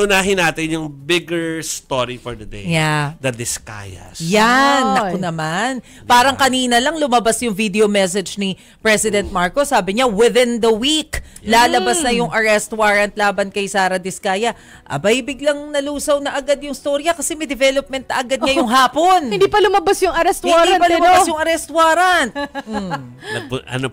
unahin natin yung bigger story for the day. Yeah. The Discayas. Yan, naku naman. Parang kanina lang lumabas yung video message ni President Marcos. Sabi niya, within the week, lalabas na yung arrest warrant laban kay Sara Diskaya. Abay, biglang nalusaw na agad yung storya kasi may development na agad ngayong hapon. Hindi pa lumabas yung arrest warrant. Hindi pa lumabas yung arrest warrant.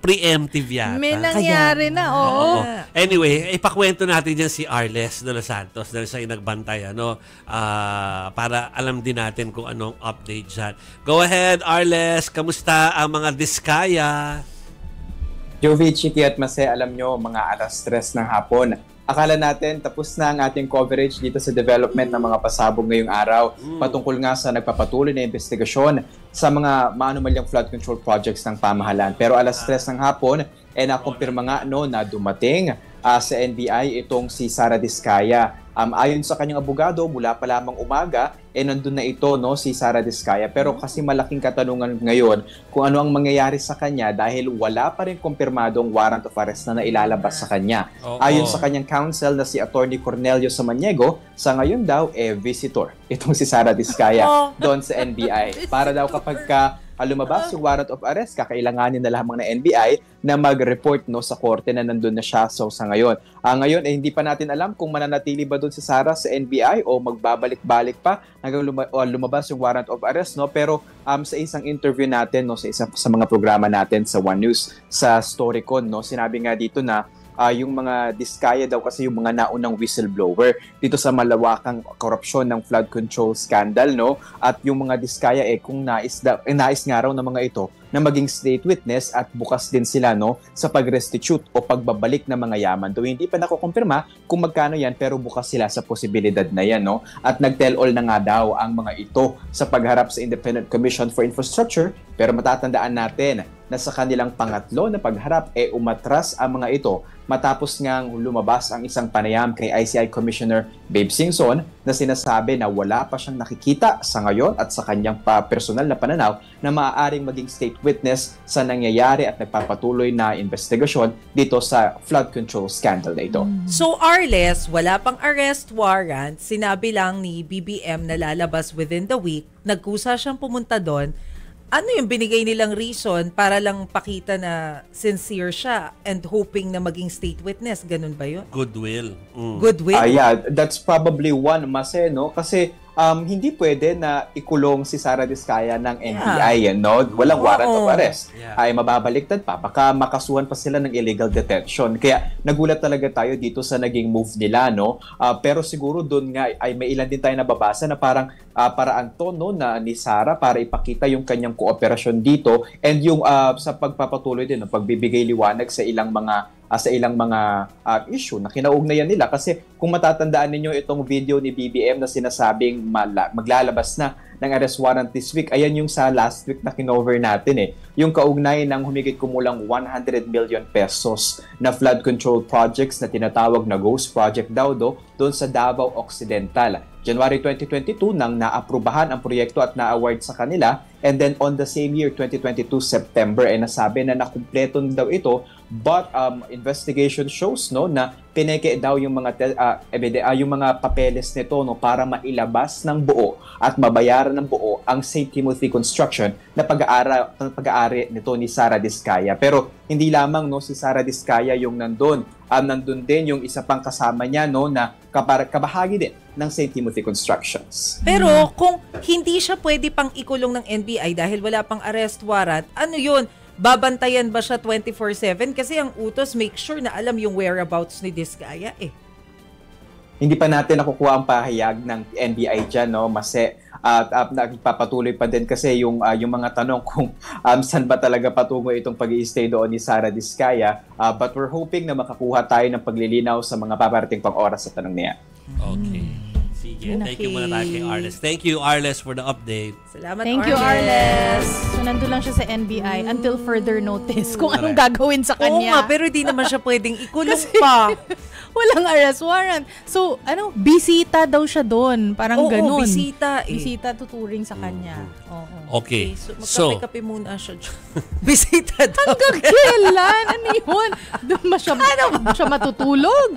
Preemptive yata. May nangyari na, oo. Anyway, ipakwento natin dyan si Arles de los Santos dahil siya yung nagbantay, para alam din natin kung anong update dyan. Go ahead, Arles. Kamusta ang mga Diskaya? Jovi, Chiki at Mase, alam nyo, mga 3:00 ng hapon. Akala natin tapos na ang ating coverage dito sa development ng mga pasabog ngayong araw patungkol nga sa nagpapatuloy na investigasyon sa mga maanumalyang flood control projects ng pamahalaan. Pero 3:00 ng hapon, nakumpirma nga na dumating sa NBI itong si Sara Diskaya. Ayon sa kanyang abogado, mula pa lamang umaga, nandun na ito, si Sara Diskaya. Pero kasi malaking katanungan ngayon kung ano ang mangyayari sa kanya dahil wala pa rin kumpirmadong warrant of arrest na nailalabas sa kanya. Ayon sa kanyang counsel na si Attorney Cornelio Samaniego, sa ngayon daw, visitor itong si Sara Diskaya doon sa NBI. Para daw kapag lumabas yung warrant of arrest, kakailanganin na lamang na NBI na mag-report sa korte na nandun na siya sa ngayon. Ngayon, hindi pa natin alam kung mananatili ba doon si Sara sa NBI o magbabalik-balik pa hanggang lumabas yung warrant of arrest. Pero sa isang interview natin, sa isa sa mga programa natin sa One News, sa Storycon, sinabi nga dito na yung mga Diskaya daw kasi yung mga naunang whistleblower dito sa malawakang korupsyon ng flood control scandal, at yung mga Diskaya kung nais nga raw ng mga ito na maging state witness at bukas din sila sa pag-restitute o pagbabalik ng mga yaman. Though hindi pa nakukumpirma kung magkano yan, pero bukas sila sa posibilidad na yan. At nag-tell all na nga daw ang mga ito sa pagharap sa Independent Commission for Infrastructure, pero matatandaan natin na sa kanilang pangatlo na pagharap umatras ang mga ito matapos ngang lumabas ang isang panayam kay ICI Commissioner Babe Singson na sinasabi na wala pa siyang nakikita sa ngayon at sa kanyang personal na pananaw na maaaring maging state witness sa nangyayari at nagpapatuloy na investigasyon dito sa flood control scandal na ito. So Arles, wala pang arrest warrant, sinabi lang ni BBM na lalabas within the week, nagkusa siyang pumunta doon. Ano yung binigay nilang reason para lang pakita na sincere siya and hoping na maging state witness? Ganun ba yun? Goodwill. Goodwill? Yeah, that's probably one, Mase, Kasi hindi pwede na ikulong si Sara Diskaya ng NBI, Walang warrant of arrest. Ay mababaliktad pa, baka makasuhan pa sila ng illegal detention. Kaya nagulat talaga tayo dito sa naging move nila, pero siguro doon nga ay may ilan din tayo nababasa na parang paraan to na ni Sara para ipakita yung kanyang kooperasyon dito and yung sa pagpapatuloy din ng pagbibigay liwanag sa ilang mga issue na kinaugnayan nila. Kasi kung matatandaan ninyo itong video ni BBM na sinasabing maglalabas na ng arrest warrant this week, ayan yung sa last week na kinover natin yung kaugnay ng humigit kumulang 100 million pesos na flood control projects na tinatawag na Ghost Project daw doon sa Davao Occidental. January 2022 nang naaprubahan ang proyekto at na-award sa kanila, and then on the same year 2022 September nasabi na nakumpleto daw ito, but investigation shows na pineke daw yung mga yung mga papeles nito para mailabas ng buo at mabayaran ng buo ang St. Timothy Construction na pag-aari nito ni Sara Diskaya. Pero hindi lamang si Sara Diskaya yung nandun din yung isa pang kasama niya na kabahagi din ng St. Timothy Constructions. Pero kung hindi siya pwede pang ikulong ng NBI dahil wala pang arrest warrant, ano yun? Babantayan ba siya 24/7? Kasi ang utos, make sure na alam yung whereabouts ni Diskaya Hindi pa natin nakukuha ang pahayag ng NBI dyan, Mase. At nagpapatuloy pa din kasi yung mga tanong kung saan ba talaga patungo itong pag-i-stay doon ni Sara Diskaya. But we're hoping na makakuha tayo ng paglilinaw sa mga paparating pang oras sa tanong niya. Okay. Sige, thank you muna tayo kay Arles. Thank you, Arles, for the update. Salamat, Thank you, Arles. So, nandun lang siya sa NBI until further notice kung anong gagawin sa kanya. Oo nga, pero di naman siya pwedeng ikulong pa. Walang arrest warrant. So, bisita daw siya doon. Parang ganun. Bisita Bisita tuturing sa kanya. Okay. So, magkape-kape muna siya. Bisita daw. Hanggang kailan? Ano yun? Doon siya matutulog?